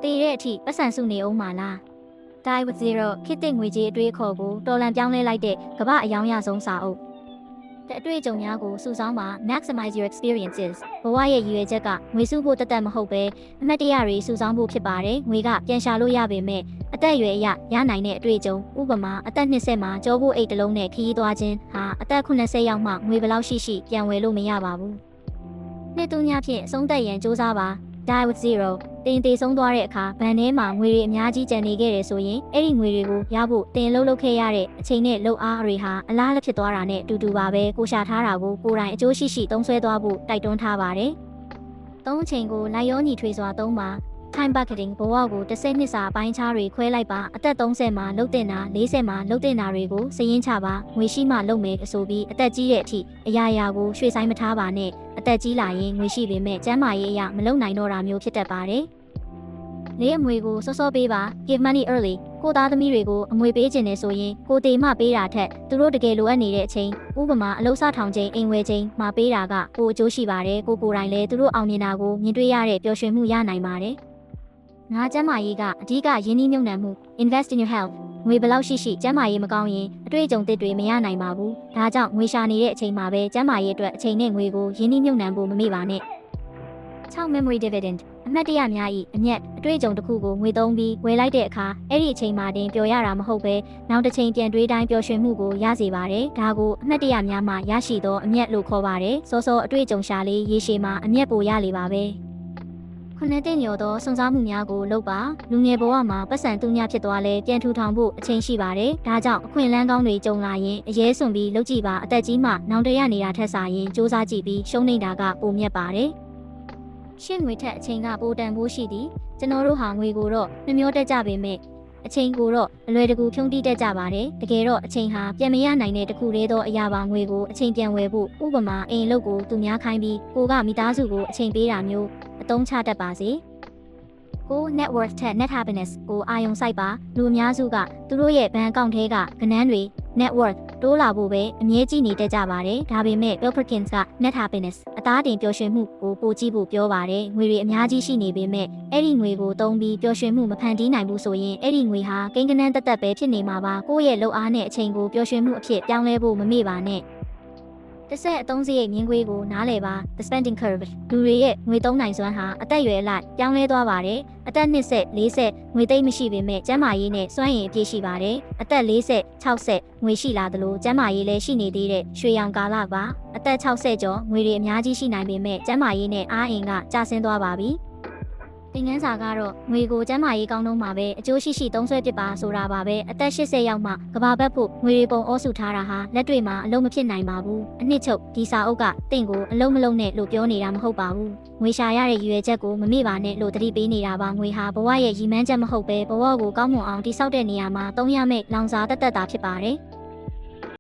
တေတဲ့အထိပတ်စံစုနေအောင်ပါလား Die with Zero ခေတ်သစ်ငွေကြေးအတွေးအခေါ်ကိုတော်လန်ပြောင်းလဲလိုက်တဲ့ကမ္ဘာအယောင်ရဆုံးစာအုပ်တဲ့အတွေ့အကြုံများကိုစုဆောင်းပါ Maximize your experiences ဘဝရဲ့ရည်ရွယ်ချက်ကငွေစုဖို့တသက်မဟုတ်ပဲအမှတ်တရတွေစုဆောင်းဖို့ဖြစ်ပါတယ်ငွေကပြန်ရှာလို့ရပေမဲ့အသက်အရွယ်အရရနိုင်တဲ့အတွေ့အကြုံဥပမာအသက်20မှာကြောဖို့အိတ်တစ်လုံးနဲ့ခရီးသွားခြင်းဟာအသက်80ရောက်မှငွေဘယ်လောက်ရှိပြန်ဝယ်လို့မရပါဘူးနှစ်သူညဖြင့်အဆုံးသက်ရန်စ조사ပါ Die with Zero တင်သေးဆုံးသွားတဲ့အခါဘဏ်ထဲမှာငွေတွေအများကြီးကျန်နေခဲ့တယ်ဆိုရင်အဲ့ဒီငွေတွေကိုရဖို့တင်လှုပ်ခဲ့ရတဲ့အချိန်နဲ့လှုပ်အားတွေဟာအလားလက်ဖြစ်သွားတာနဲ့အတူတူပါပဲကိုရှာထားတာကိုကိုယ်တိုင်အကျိုးရှိသုံးစွဲသွားဖို့တိုက်တွန်းထားပါတယ်။သုံးအချိန်ကိုလိုက်ရောညီထွေစွာသုံးပါ Time bucketing ဘဝကို10နှစ်စာအပိုင်းခြားတွေခွဲလိုက်ပါအသက်30မှာလှုပ်တင်တာ40မှာလှုပ်တင်တာတွေကိုစည်ရင်းချပါငွေရှိမှလှုပ်မယ်ဆိုပြီးအသက်ကြီးတဲ့အထိအရာရာကိုရွှေ့ဆိုင်မထားပါနဲ့အသက်ကြီးလာရင်ငွေရှိပေမဲ့ကျန်းမာရေးအရာမလုံနိုင်တော့တာမျိုးဖြစ်တတ်ပါတယ်။လေးအမွေကိုစောပေးပါ Give money early ကိုသားသမီးတွေကိုအမွေပေးခြင်းနဲ့ဆိုရင်ကိုတေမှပေးတာထက်သူတို့တကယ်လိုအပ်နေတဲ့အချိန်ဥပမာအလုပ်စားထောင်ချိန်အိမ်ဝယ်ချိန်မှာပေးတာကပိုအကျိုးရှိပါတယ်ကိုယ်တိုင်လည်းသူတို့အောင်မြင်တာကိုမြင်တွေ့ရတဲ့ပျော်ရွှင်မှုရနိုင်ပါတယ်။ငါကျန်းမာရေးကအဓိကရင်းနှီးမြှုပ်နှံမှု Invest in your health ငွေဘယ်လောက်ရှိကျန်းမာရေးမကောင်းရင်အတွေ့အကြုံသစ်တွေမရနိုင်ပါဘူး။ဒါကြောင့်ငွေရှာနေတဲ့အချိန်မှာပဲကျန်းမာရေးအတွက်အချိန်နဲ့ငွေကိုရင်းနှီးမြှုပ်နှံဖို့မမေ့ပါနဲ့။6 Memory Dividend အမှတ်တရများ၏အမျက်အတွေ့အကြုံတစ်ခုကိုငွေသုံးပြီးဝယ်လိုက်တဲ့အခါအဲ့ဒီအချိန်မှာတင်ပျော်ရတာမဟုတ်ပဲနောက်တစ်ချိန်ပြန်တွေးတိုင်းပျော်ရွှင်မှုကိုရစေပါတယ်။ဒါကိုအမှတ်တရများမှရရှိသောအမျက်လို့ခေါ်ပါတယ်။စောအတွေ့အကြုံရှာလေးရေရှည်မှာအမျက်ပိုရလေပါပဲ။ခုနှစ်တင်ရောသောစုံစမ်းမှုများကိုလုပ်ပါလူငယ်ဘဝမှာပတ်စံသူများဖြစ်သွားလဲပြန်ထူထောင်ဖို့အချိန်ရှိပါတယ်ဒါကြောင့်အခွင့်အလမ်းကောင်းတွေကြုံလာရင်အရေးစွန်ပြီးလုပ်ကြည့်ပါအသက်ကြီးမှနောင်တရနေတာထက်စာရင်စူးစမ်းကြည့်ပြီးရှုံးနေတာကပိုမြတ်ပါတယ်ရှင်းငွေထက်အချိန်ကပိုတန်ဖိုးရှိသည်ကျွန်တော်တို့ဟာငွေကိုတော့နှမျောတတ်ကြပေမဲ့အချိန်ကိုတော့အလွယ်တကူဖြုံးတိတတ်ကြပါတယ်တကယ်တော့အချိန်ဟာပြန်မရနိုင်တဲ့တခုတည်းသောအရာပါငွေကိုအချိန်ပြန်ဝယ်ဖို့ဥပမာအိမ်လုပ်ကိုသူများခိုင်းပြီးကိုကမိသားစုကိုအချိန်ပေးတာမျိုးအသုံးချတတ်ပါစေကို net worth ထက် net happiness ကိုအာရုံစိုက်ပါလူအများစုကသူတို့ရဲ့ဘဏ်အကောင့်ထဲကကဏ္ဍတွေ net worth တိုးလာဖို့ပဲအမြဲကြည့်နေတတ်ကြပါတယ်ဒါပေမဲ့ Bill Perkins က net happiness အသားတင်ပျော်ရွှင်မှုကိုပိုကြည့်ဖို့ပြောပါတယ်ငွေတွေအများကြီးရှိနေပေမဲ့အဲ့ဒီငွေကိုသုံးပြီးပျော်ရွှင်မှုမဖန်တီးနိုင်ဘူးဆိုရင်အဲ့ဒီငွေဟာကိန်းကနန်းတက်ပဲဖြစ်နေမှာပါကိုယ့်ရဲ့လုပ်အားနဲ့အချိန်ကိုပျော်ရွှင်မှုအဖြစ်ပြောင်းလဲဖို့မမေ့ပါနဲ့တစ်ဆက်အသုံးစရိတ်မြင်းခွေးကိုနားလည်ပါ The spending curve လူတွေရဲ့ငွေသုံးနိုင်စွမ်းဟာအသက်အရွယ်အလိုက်ပြောင်းလဲသွားပါတယ်အသက်20 40ငွေသိမ်းမရှိပေမဲ့ကျန်းမာရေးနဲ့စွမ်းရည်အပြည့်ရှိပါတယ်အသက်40 60ငွေရှိလာသလိုကျန်းမာရေးလည်းရှိနေသေးတဲ့ရွှေရောင်ကာလပါအသက်60ကျော်ငွေတွေအများကြီးရှိနိုင်ပေမဲ့ကျန်းမာရေးနဲ့အားအင်ကကျဆင်းသွားပါပြီသင်ခန်းစာကတော့ငွေကိုကျန်းမာရေးကောင်းတော့မှာပဲအကျိုးရှိသုံးစွဲပစ်ပါဆိုတာပါပဲအသက်80ရောက်မှကဘာဘက်ဖို့ငွေတွေပုံအောစုထားတာဟာလက်တွေမှာအလုံးမဖြစ်နိုင်ပါဘူးအနှစ်ချုပ်ဒီစာအုပ်ကတင့်ကိုအလုံးမလုံးနဲ့လို့ပြောနေတာမဟုတ်ပါဘူးငွေရှာရတဲ့ရည်ရွယ်ချက်ကိုမမေ့ပါနဲ့လို့တတိပေးနေတာပါငွေဟာဘဝရဲ့ရည်မှန်းချက်မဟုတ်ပဲဘဝကိုကောင်းမွန်အောင်တည်ဆောက်တဲ့နေရာမှာသုံးရမယ့်လောင်စာတက်တာဖြစ်ပါတယ်